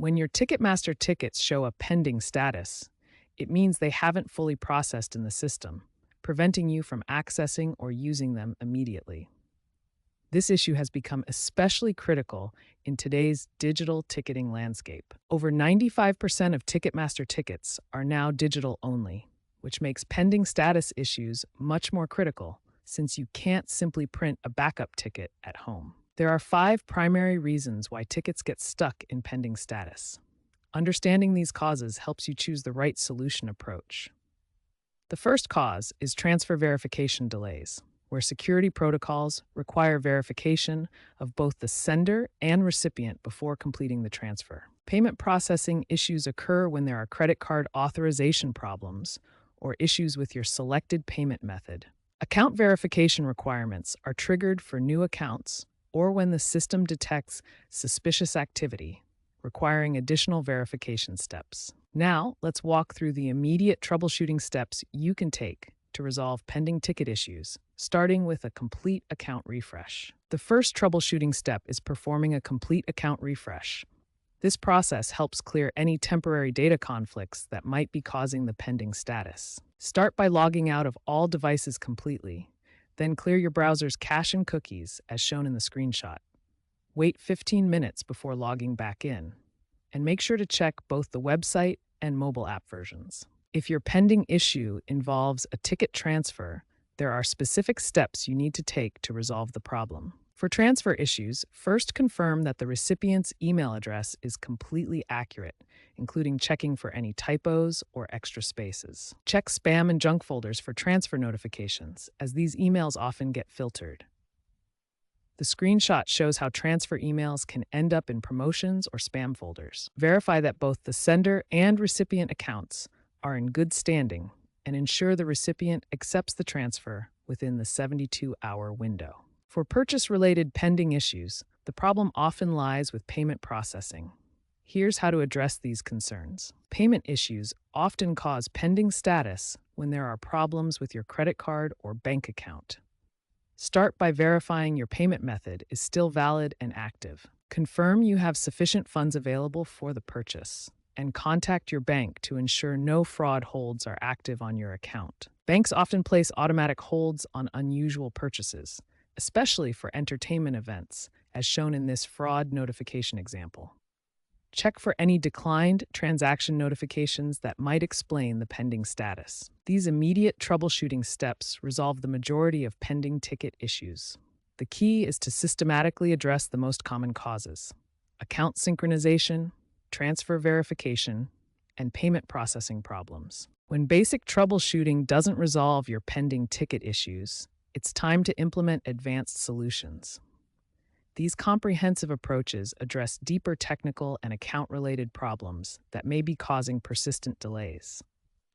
When your Ticketmaster tickets show a pending status, it means they haven't fully processed in the system, preventing you from accessing or using them immediately. This issue has become especially critical in today's digital ticketing landscape. Over 95% of Ticketmaster tickets are now digital only, which makes pending status issues much more critical since you can't simply print a backup ticket at home. There are 5 primary reasons why tickets get stuck in pending status. Understanding these causes helps you choose the right solution approach. The first cause is transfer verification delays, where security protocols require verification of both the sender and recipient before completing the transfer. Payment processing issues occur when there are credit card authorization problems or issues with your selected payment method. Account verification requirements are triggered for new accounts or when the system detects suspicious activity, requiring additional verification steps. Now, let's walk through the immediate troubleshooting steps you can take to resolve pending ticket issues, starting with a complete account refresh. The first troubleshooting step is performing a complete account refresh. This process helps clear any temporary data conflicts that might be causing the pending status. Start by logging out of all devices completely, then clear your browser's cache and cookies as shown in the screenshot. Wait 15 minutes before logging back in, and make sure to check both the website and mobile app versions. If your pending issue involves a ticket transfer, there are specific steps you need to take to resolve the problem. For transfer issues, first confirm that the recipient's email address is completely accurate, including checking for any typos or extra spaces. Check spam and junk folders for transfer notifications, as these emails often get filtered. The screenshot shows how transfer emails can end up in promotions or spam folders. Verify that both the sender and recipient accounts are in good standing and ensure the recipient accepts the transfer within the 72-hour window. For purchase-related pending issues, the problem often lies with payment processing. Here's how to address these concerns. Payment issues often cause pending status when there are problems with your credit card or bank account. Start by verifying your payment method is still valid and active. Confirm you have sufficient funds available for the purchase, and contact your bank to ensure no fraud holds are active on your account. Banks often place automatic holds on unusual purchases, especially for entertainment events, as shown in this fraud notification example. Check for any declined transaction notifications that might explain the pending status. These immediate troubleshooting steps resolve the majority of pending ticket issues. The key is to systematically address the most common causes: account synchronization, transfer verification, and payment processing problems. When basic troubleshooting doesn't resolve your pending ticket issues, it's time to implement advanced solutions. These comprehensive approaches address deeper technical and account-related problems that may be causing persistent delays.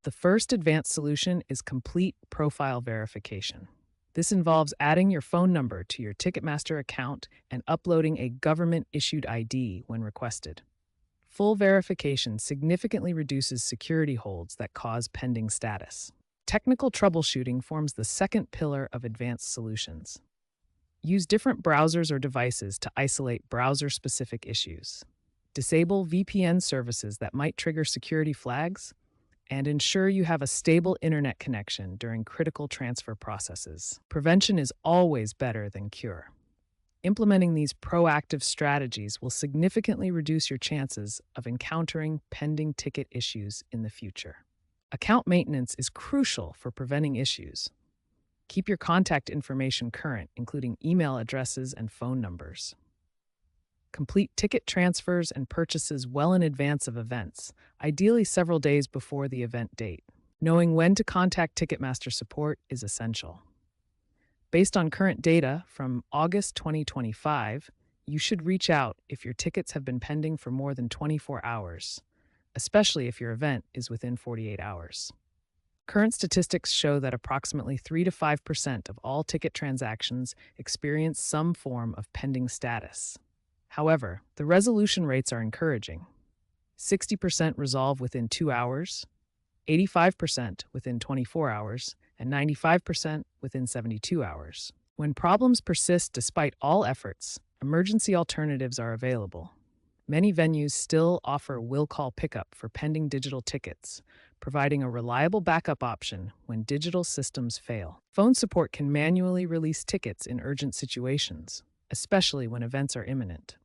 The first advanced solution is complete profile verification. This involves adding your phone number to your Ticketmaster account and uploading a government-issued ID when requested. Full verification significantly reduces security holds that cause pending status. Technical troubleshooting forms the second pillar of advanced solutions. Use different browsers or devices to isolate browser-specific issues. Disable VPN services that might trigger security flags, and ensure you have a stable internet connection during critical transfer processes. Prevention is always better than cure. Implementing these proactive strategies will significantly reduce your chances of encountering pending ticket issues in the future. Account maintenance is crucial for preventing issues. Keep your contact information current, including email addresses and phone numbers. Complete ticket transfers and purchases well in advance of events, ideally several days before the event date. Knowing when to contact Ticketmaster support is essential. Based on current data from August 2025, you should reach out if your tickets have been pending for more than 24 hours, especially if your event is within 48 hours. Current statistics show that approximately 3 to 5% of all ticket transactions experience some form of pending status. However, the resolution rates are encouraging. 60% resolve within 2 hours, 85% within 24 hours, and 95% within 72 hours. When problems persist despite all efforts, emergency alternatives are available. Many venues still offer will call pickup for pending digital tickets, providing a reliable backup option when digital systems fail. Phone support can manually release tickets in urgent situations, especially when events are imminent.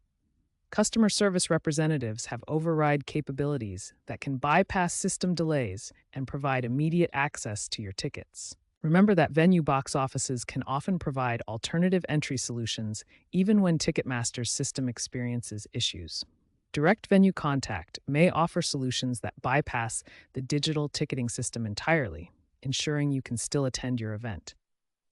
Customer service representatives have override capabilities that can bypass system delays and provide immediate access to your tickets. Remember that venue box offices can often provide alternative entry solutions even when Ticketmaster's system experiences issues. Direct venue contact may offer solutions that bypass the digital ticketing system entirely, ensuring you can still attend your event.